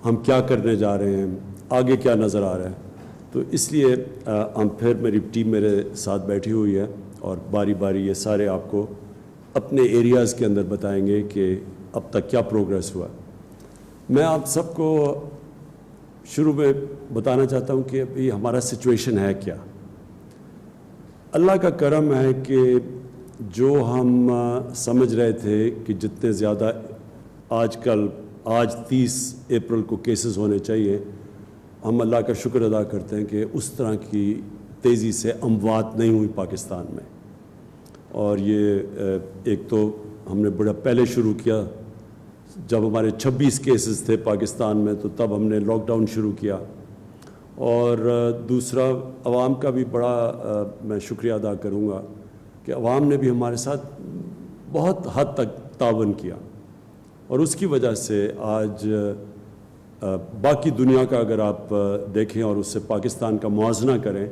ہم کیا کرنے جا رہے ہیں, آگے کیا نظر آ رہا ہے. تو اس لیے ہم پھر میری ٹیم میرے ساتھ بیٹھی ہوئی ہے اور باری باری یہ سارے آپ کو اپنے ایریاز کے اندر بتائیں گے کہ اب تک کیا پروگریس ہوا. میں آپ سب کو شروع میں بتانا چاہتا ہوں کہ ابھی ہمارا سچویشن ہے کیا. اللہ کا کرم ہے کہ جو ہم سمجھ رہے تھے کہ جتنے زیادہ آج 30 اپریل کو کیسز ہونے چاہیے, ہم اللہ کا شکر ادا کرتے ہیں کہ اس طرح کی تیزی سے اموات نہیں ہوئی پاکستان میں. اور یہ ایک تو ہم نے بڑا پہلے شروع کیا جب ہمارے 26 کیسز تھے پاکستان میں, تو تب ہم نے لاک ڈاؤن شروع کیا. اور دوسرا عوام کا بھی بڑا میں شکریہ ادا کروں گا کہ عوام نے بھی ہمارے ساتھ بہت حد تک تعاون کیا, اور اس کی وجہ سے آج باقی دنیا کا اگر آپ دیکھیں اور اس سے پاکستان کا موازنہ کریں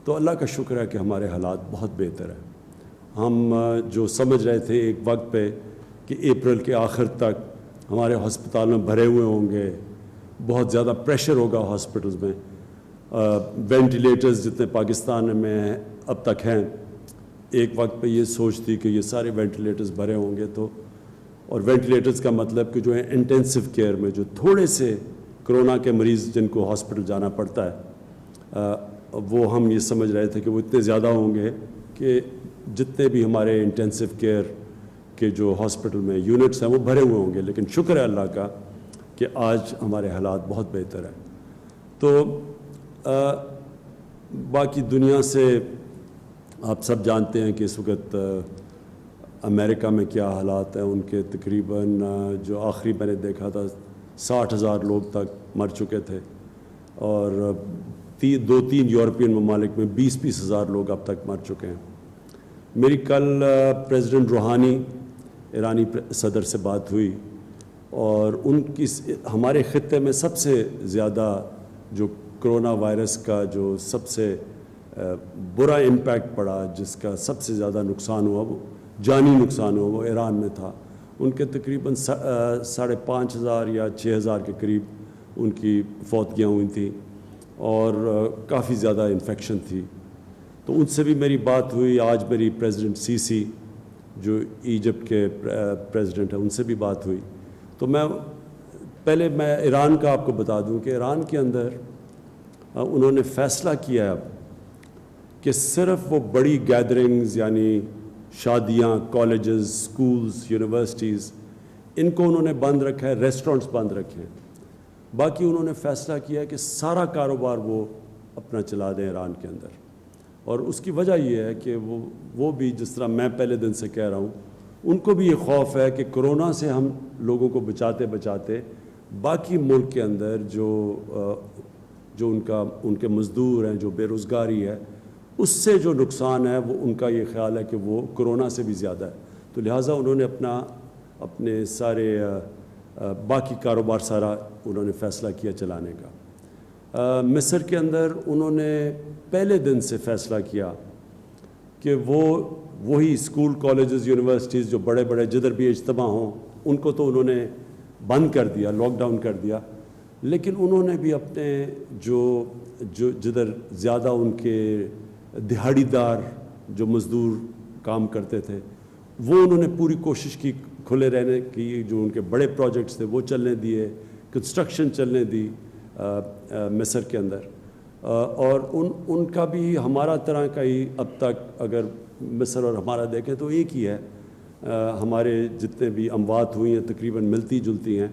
تو اللہ کا شکر ہے کہ ہمارے حالات بہت بہتر ہیں. ہم جو سمجھ رہے تھے ایک وقت پہ کہ اپریل کے آخر تک ہمارے ہسپتال میں بھرے ہوئے ہوں گے, بہت زیادہ پریشر ہوگا ہاسپٹلز میں, وینٹیلیٹرز جتنے پاکستان میں اب تک ہیں, ایک وقت پہ یہ سوچ تھی کہ یہ سارے وینٹیلیٹرز بھرے ہوں گے. تو اور وینٹیلیٹرز کا مطلب کہ جو ہے انٹینسو کیئر میں جو تھوڑے سے کرونا کے مریض جن کو ہاسپٹل جانا پڑتا ہے, وہ ہم یہ سمجھ رہے تھے کہ وہ اتنے زیادہ ہوں گے کہ جتنے بھی ہمارے انٹینسو کیئر کے جو ہاسپٹل میں یونٹس ہیں وہ بھرے ہوئے ہوں گے. لیکن شکر ہے اللہ کا کہ آج ہمارے حالات بہت بہتر ہیں. تو باقی دنیا سے آپ سب جانتے ہیں کہ اس وقت امریکہ میں کیا حالات ہیں. ان کے تقریباً جو آخری میں نے دیکھا تھا 60,000 لوگ تک مر چکے تھے, اور 2-3 یورپین ممالک میں 20-20 ہزار لوگ اب تک مر چکے ہیں. میری کل پریزیڈنٹ روحانی ایرانی صدر سے بات ہوئی, اور ان کی ہمارے خطے میں سب سے زیادہ جو کرونا وائرس کا جو سب سے برا امپیکٹ پڑا, جس کا سب سے زیادہ نقصان ہوا, وہ جانی نقصان ہوا, وہ ایران میں تھا. ان کے تقریباً 5,500 یا 6,000 کے قریب ان کی فوتگیاں ہوئی تھیں, اور کافی زیادہ انفیکشن تھی. تو ان سے بھی میری بات ہوئی. آج میری پریزیڈنٹ سی جو ایجپٹ کے پریزیڈنٹ ہیں ان سے بھی بات ہوئی. تو پہلے میں ایران کا آپ کو بتا دوں کہ ایران کے اندر انہوں نے فیصلہ کیا ہے اب کہ صرف وہ بڑی گیدرنگز یعنی شادیاں, کالجز, سکولز, یونیورسٹیز, ان کو انہوں نے بند رکھا ہے, ریسٹورنٹس بند رکھے ہیں. باقی انہوں نے فیصلہ کیا ہے کہ سارا کاروبار وہ اپنا چلا دیں ایران کے اندر. اور اس کی وجہ یہ ہے کہ وہ بھی جس طرح میں پہلے دن سے کہہ رہا ہوں, ان کو بھی یہ خوف ہے کہ کرونا سے ہم لوگوں کو بچاتے باقی ملک کے اندر جو ان کے مزدور ہیں, جو بے روزگاری ہے, اس سے جو نقصان ہے وہ ان کا یہ خیال ہے کہ وہ کرونا سے بھی زیادہ ہے. تو لہٰذا انہوں نے اپنے سارے باقی کاروبار سارا انہوں نے فیصلہ کیا چلانے کا. مصر کے اندر انہوں نے پہلے دن سے فیصلہ کیا کہ وہی اسکول, کالجز, یونیورسٹیز جو بڑے بڑے جدھر بھی اجتماع ہوں ان کو تو انہوں نے بند کر دیا, لاک ڈاؤن کر دیا. لیکن انہوں نے بھی اپنے جو جدھر زیادہ ان کے دہاڑی دار جو مزدور کام کرتے تھے, وہ انہوں نے پوری کوشش کی کھلے رہنے کی. جو ان کے بڑے پروجیکٹس تھے وہ چلنے دیے, کنسٹرکشن چلنے دی مصر کے اندر. اور ان کا بھی ہمارا طرح کا ہی اب تک اگر مصر اور ہمارا دیکھیں تو ایک ہی ہے. ہمارے جتنے بھی اموات ہوئی ہیں تقریباً ملتی جلتی ہیں,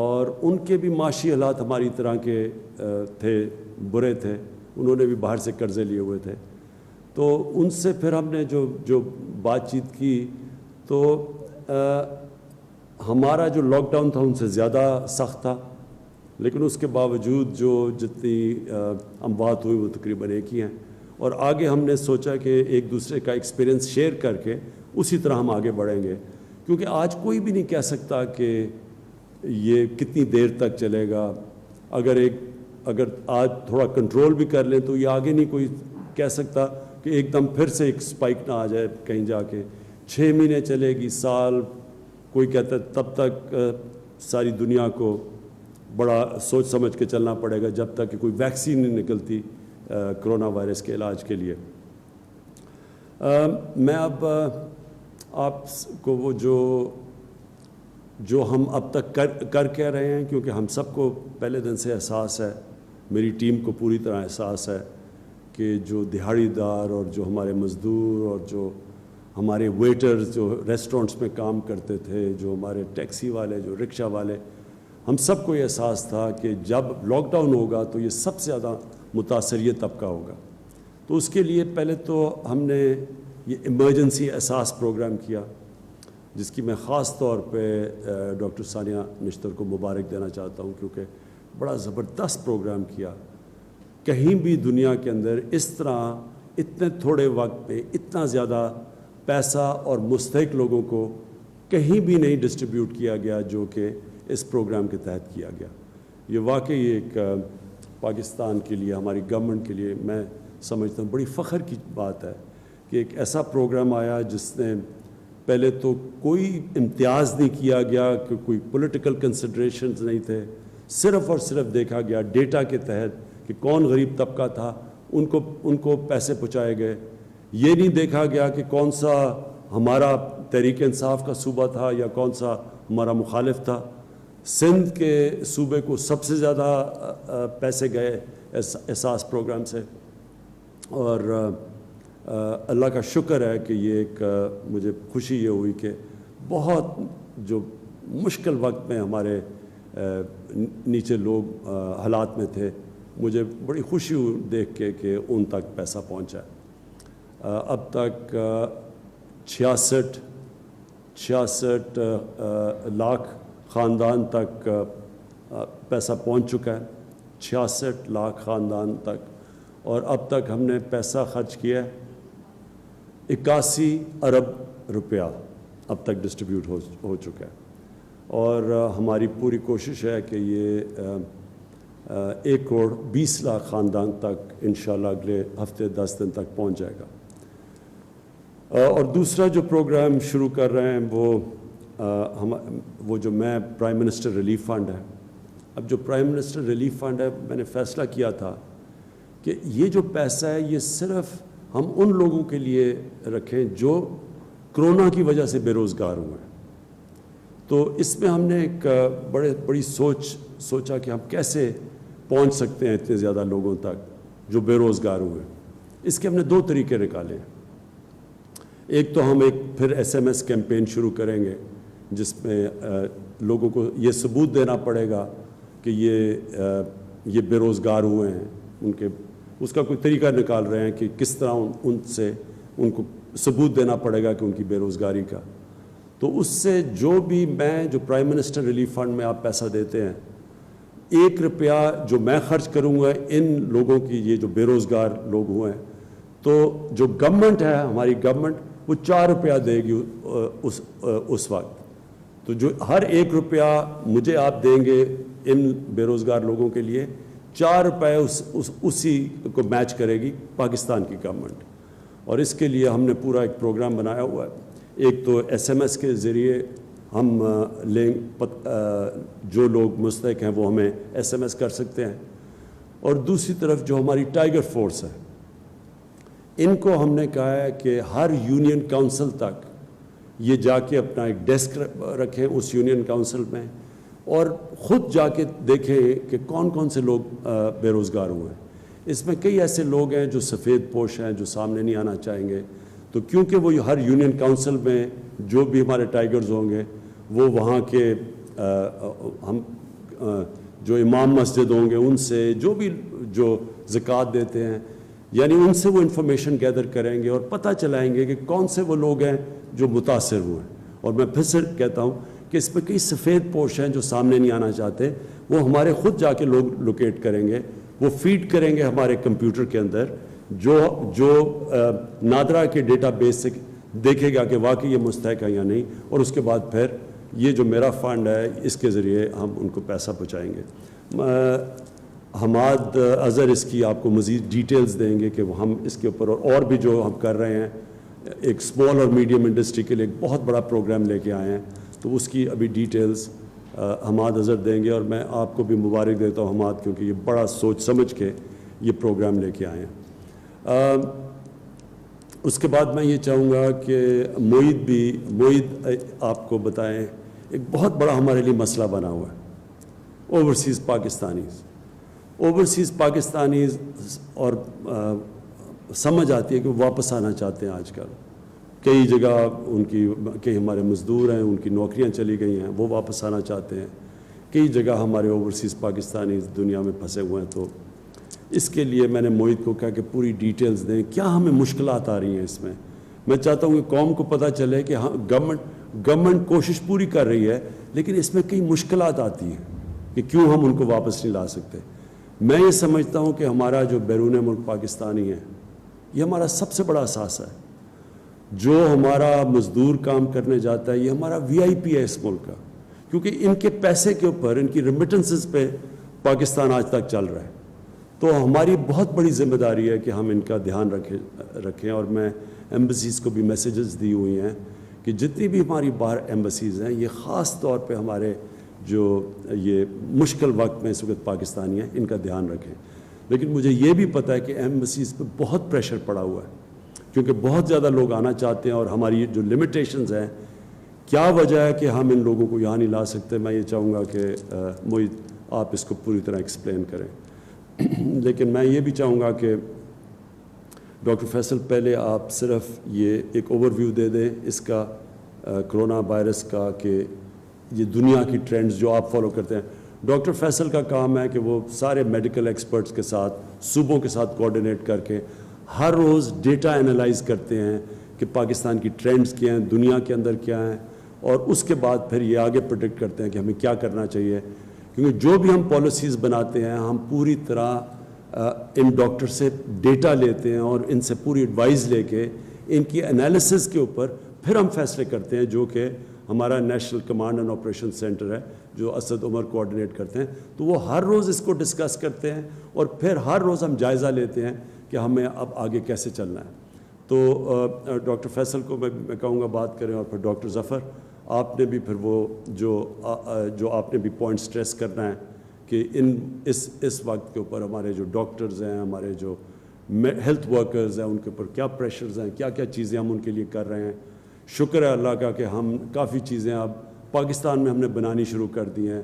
اور ان کے بھی معاشی حالات ہماری طرح کے تھے, برے تھے. انہوں نے بھی باہر سے قرضے لیے ہوئے تھے. تو ان سے پھر ہم نے جو بات چیت کی تو ہمارا جو لاک ڈاؤن تھا ان سے زیادہ سخت تھا, لیکن اس کے باوجود جتنی اموات ہوئی وہ تقریباً ایک ہی ہیں. اور آگے ہم نے سوچا کہ ایک دوسرے کا ایکسپیرینس شیئر کر کے اسی طرح ہم آگے بڑھیں گے, کیونکہ آج کوئی بھی نہیں کہہ سکتا کہ یہ کتنی دیر تک چلے گا. اگر آج تھوڑا کنٹرول بھی کر لیں تو یہ آگے نہیں کوئی کہہ سکتا کہ ایک دم پھر سے ایک سپائک نہ آ جائے کہیں جا کے. 6 مہینے چلے گی, سال, کوئی کہتا ہے تب تک ساری دنیا کو بڑا سوچ سمجھ کے چلنا پڑے گا جب تک کہ کوئی ویکسین نہیں نکلتی کرونا وائرس کے علاج کے لیے. میں اب آپ کو وہ جو ہم اب تک کر کے رہے ہیں، کیونکہ ہم سب کو پہلے دن سے احساس ہے، میری ٹیم کو پوری طرح احساس ہے کہ جو دہاڑی دار اور جو ہمارے مزدور اور جو ہمارے ویٹرز جو ریسٹورنٹس میں کام کرتے تھے، جو ہمارے ٹیکسی والے، جو رکشہ والے، ہم سب کو یہ احساس تھا کہ جب لاک ڈاؤن ہوگا تو یہ سب سے زیادہ متاثر یہ طبقہ ہوگا. تو اس کے لیے پہلے تو ہم نے یہ ایمرجنسی احساس پروگرام کیا، جس کی میں خاص طور پہ ڈاکٹر ثانیہ نشتر کو مبارک دینا چاہتا ہوں، کیونکہ بڑا زبردست پروگرام کیا. کہیں بھی دنیا کے اندر اس طرح اتنے تھوڑے وقت میں اتنا زیادہ پیسہ اور مستحق لوگوں کو کہیں بھی نہیں ڈسٹریبیوٹ کیا گیا جو کہ اس پروگرام کے تحت کیا گیا. یہ واقعی ایک پاکستان کے لیے، ہماری گورنمنٹ کے لیے میں سمجھتا ہوں بڑی فخر کی بات ہے کہ ایک ایسا پروگرام آیا جس نے پہلے تو کوئی امتیاز نہیں کیا گیا، کہ کوئی پولیٹیکل کنسیڈریشنز نہیں تھے، صرف اور صرف دیکھا گیا ڈیٹا کے تحت کہ کون غریب طبقہ تھا، ان کو پیسے پہنچائے گئے. یہ نہیں دیکھا گیا کہ کون سا ہمارا تحریک انصاف کا صوبہ تھا یا کون سا ہمارا مخالف تھا. سندھ کے صوبے کو سب سے زیادہ پیسے گئے احساس پروگرام سے، اور اللہ کا شکر ہے کہ یہ ایک مجھے خوشی یہ ہوئی کہ بہت جو مشکل وقت میں ہمارے نیچے لوگ حالات میں تھے، مجھے بڑی خوشی ہوئی دیکھ کے کہ ان تک پیسہ پہنچا. اب تک 66 لاکھ خاندان تک پیسہ پہنچ چکا ہے، 66 لاکھ خاندان تک، اور اب تک ہم نے پیسہ خرچ کیا ہے 81 ارب روپیہ اب تک ڈسٹریبیوٹ ہو چکا ہے. اور ہماری پوری کوشش ہے کہ یہ 1 کروڑ 20 لاکھ خاندان تک انشاءاللہ اگلے ہفتے 10 دن تک پہنچ جائے گا. اور دوسرا جو پروگرام شروع کر رہے ہیں وہ جو میں پرائم منسٹر ریلیف فنڈ ہے. اب جو پرائم منسٹر ریلیف فنڈ ہے، میں نے فیصلہ کیا تھا کہ یہ جو پیسہ ہے یہ صرف ہم ان لوگوں کے لیے رکھیں جو کرونا کی وجہ سے بے روزگار ہوئے ہیں. تو اس میں ہم نے ایک بڑی سوچا کہ ہم کیسے پہنچ سکتے ہیں اتنے زیادہ لوگوں تک جو بے روزگار ہوئے. اس کے ہم نے 2 طریقے نکالے ہیں. ایک تو ہم پھر SMS کیمپین شروع کریں گے جس میں لوگوں کو یہ ثبوت دینا پڑے گا کہ یہ بے روزگار ہوئے ہیں. اس کا کوئی طریقہ نکال رہے ہیں کہ کس طرح ان کو ثبوت دینا پڑے گا کہ ان کی بے روزگاری کا. تو اس سے جو پرائم منسٹر ریلیف فنڈ میں آپ پیسہ دیتے ہیں، 1 روپیہ جو میں خرچ کروں گا ان لوگوں کی، یہ جو بے روزگار لوگ ہوئے ہیں، تو جو گورنمنٹ ہے، ہماری گورنمنٹ، وہ 4 روپیہ دے گی اس وقت. تو جو ہر 1 روپیہ مجھے آپ دیں گے ان بے روزگار لوگوں کے لیے، 4 روپے اسی کو میچ کرے گی پاکستان کی گورنمنٹ. اور اس کے لیے ہم نے پورا ایک پروگرام بنایا ہوا ہے. ایک تو SMS کے ذریعے ہم جو لوگ مستحق ہیں وہ ہمیں SMS کر سکتے ہیں، اور دوسری طرف جو ہماری ٹائیگر فورس ہے، ان کو ہم نے کہا ہے کہ ہر یونین کونسل تک یہ جا کے اپنا ایک ڈیسک رکھیں اس یونین کونسل میں، اور خود جا کے دیکھیں کہ کون کون سے لوگ بے روزگار ہوئے ہیں. اس میں کئی ایسے لوگ ہیں جو سفید پوش ہیں، جو سامنے نہیں آنا چاہیں گے. تو کیونکہ وہ ہر یونین کونسل میں جو بھی ہمارے ٹائیگرز ہوں گے، وہ وہاں کے ہم جو امام مسجد ہوں گے ان سے، جو زکوٰۃ دیتے ہیں، یعنی ان سے وہ انفارمیشن گیدر کریں گے اور پتہ چلائیں گے کہ کون سے وہ لوگ ہیں جو متاثر ہوئے ہیں. اور میں پھر سے کہتا ہوں کہ اس میں کئی سفید پوش ہیں جو سامنے نہیں آنا چاہتے، وہ ہمارے خود جا کے لوگ لوکیٹ کریں گے، وہ فیڈ کریں گے ہمارے کمپیوٹر کے اندر، جو نادرا کے ڈیٹا بیس سے دیکھے گا کہ واقعی یہ مستحق ہے یا نہیں. اور اس کے بعد پھر یہ جو میرا فنڈ ہے اس کے ذریعے ہم ان کو پیسہ پہنچائیں گے. حماد اظہر اس کی آپ کو مزید ڈیٹیلز دیں گے کہ ہم اس کے اوپر اور بھی جو ہم کر رہے ہیں. ایک اسمال اور میڈیم انڈسٹری کے لیے ایک بہت بڑا پروگرام لے کے آئے ہیں، تو اس کی ابھی ڈیٹیلز حماد اظہر دیں گے، اور میں آپ کو بھی مبارک دیتا ہوں حماد، کیونکہ یہ بڑا سوچ سمجھ کے یہ پروگرام لے کے آئے ہیں۔ اس کے بعد میں یہ چاہوں گا کہ معید آپ کو بتائیں، ایک بہت بڑا ہمارے لیے مسئلہ بنا ہوا ہے اوورسیز پاکستانیز، اور سمجھ آتی ہے کہ وہ واپس آنا چاہتے ہیں۔ آج کل کئی جگہ کئی ہمارے مزدور ہیں، ان کی نوکریاں چلی گئی ہیں، وہ واپس آنا چاہتے ہیں۔ کئی جگہ ہمارے اوورسیز پاکستانیز دنیا میں پھنسے ہوئے ہیں۔ تو اس کے لیے میں نے معید کو کہا کہ پوری ڈیٹیلز دیں، کیا ہمیں مشکلات آ رہی ہیں اس میں چاہتا ہوں کہ قوم کو پتہ چلے کہ ہاں گورنمنٹ کوشش پوری کر رہی ہے، لیکن اس میں کئی مشکلات آتی ہیں کہ کیوں ہم ان کو واپس نہیں لا سکتے۔ میں یہ سمجھتا ہوں کہ ہمارا جو بیرون ملک پاکستانی ہے، یہ ہمارا سب سے بڑا اثاثہ ہے۔ جو ہمارا مزدور کام کرنے جاتا ہے، یہ ہمارا VIP ہے اس ملک کا، کیونکہ ان کے پیسے کے اوپر، ان کی ریمیٹنسز پہ پاکستان آج تک چل رہا ہے۔ تو ہماری بہت بڑی ذمہ داری ہے کہ ہم ان کا دھیان رکھیں، اور میں ایمبیسیز کو بھی میسیجز دی ہوئی ہیں کہ جتنی بھی ہماری باہر ایمبیسیز ہیں، یہ خاص طور پہ ہمارے جو یہ مشکل وقت میں اس وقت پاکستانی ہیں، ان کا دھیان رکھیں۔ لیکن مجھے یہ بھی پتہ ہے کہ ایمبیسیز پہ بہت پریشر پڑا ہوا ہے، کیونکہ بہت زیادہ لوگ آنا چاہتے ہیں، اور ہماری جو لمیٹیشنز ہیں، کیا وجہ ہے کہ ہم ان لوگوں کو یہاں نہیں لا سکتے، میں یہ چاہوں گا کہ معید آپ اس کو پوری طرح ایکسپلین کریں۔ لیکن میں یہ بھی چاہوں گا کہ ڈاکٹر فیصل پہلے آپ صرف یہ ایک اوور ویو دے دیں اس کا، کرونا وائرس کا، کہ یہ دنیا کی ٹرینڈز جو آپ فالو کرتے ہیں۔ ڈاکٹر فیصل کا کام ہے کہ وہ سارے میڈیکل ایکسپرٹس کے ساتھ، صوبوں کے ساتھ کوآرڈینیٹ کر کے ہر روز ڈیٹا انالائز کرتے ہیں کہ پاکستان کی ٹرینڈز کیا ہیں، دنیا کے اندر کیا ہیں، اور اس کے بعد پھر یہ آگے پریڈکٹ کرتے ہیں کہ ہمیں کیا کرنا چاہیے۔ کیونکہ جو بھی ہم پالیسیز بناتے ہیں، ہم پوری طرح ان ڈاکٹر سے ڈیٹا لیتے ہیں، اور ان سے پوری ایڈوائز لے کے ان کی انالیسز کے اوپر پھر ہم فیصلے کرتے ہیں، جو کہ ہمارا national command and operation centre ہے جو اسد عمر کوآرڈینیٹ کرتے ہیں۔ تو وہ ہر روز اس کو ڈسکس کرتے ہیں، اور پھر ہر روز ہم جائزہ لیتے ہیں کہ ہمیں اب آگے کیسے چلنا ہے۔ تو ڈاکٹر فیصل کو میں کہوں گا بات کریں، اور پھر ڈاکٹر ظفر آپ نے بھی پھر وہ جو آپ نے بھی پوائنٹ سٹریس کرنا ہے کہ اس وقت کے اوپر ہمارے جو ڈاکٹرز ہیں، ہمارے جو ہیلتھ ورکرز ہیں، ان کے اوپر کیا پریشرز ہیں، کیا کیا چیزیں ہم ان کے لیے کر رہے ہیں۔ شکر ہے اللہ کا کہ ہم کافی چیزیں اب پاکستان میں ہم نے بنانی شروع کر دی ہیں۔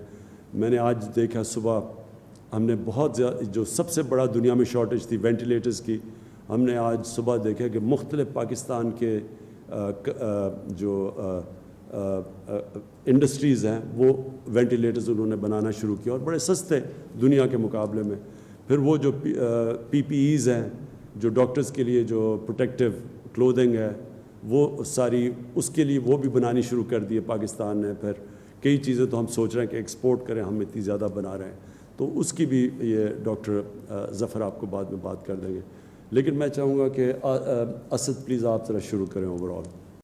میں نے آج دیکھا صبح ہم نے بہت زیادہ، جو سب سے بڑا دنیا میں شارٹیج تھی وینٹیلیٹرز کی، ہم نے آج صبح دیکھا کہ مختلف پاکستان کے جو انڈسٹریز ہیں، وہ وینٹیلیٹرز انہوں نے بنانا شروع کیا، اور بڑے سستے دنیا کے مقابلے میں۔ پھر وہ جو PPEs ہیں، جو ڈاکٹرز کے لیے جو پروٹیکٹیو کلودنگ ہے، وہ ساری اس کے لیے وہ بھی بنانی شروع کر دی ہے پاکستان نے۔ پھر کئی چیزیں تو ہم سوچ رہے ہیں کہ ایکسپورٹ کریں، ہم اتنی زیادہ بنا رہے ہیں، تو اس کی بھی یہ ڈاکٹر ظفر آپ کو بعد میں بات کر دیں گے۔ لیکن میں چاہوں گا کہ اسد پلیز آپ ذرا شروع کریں اوور آل۔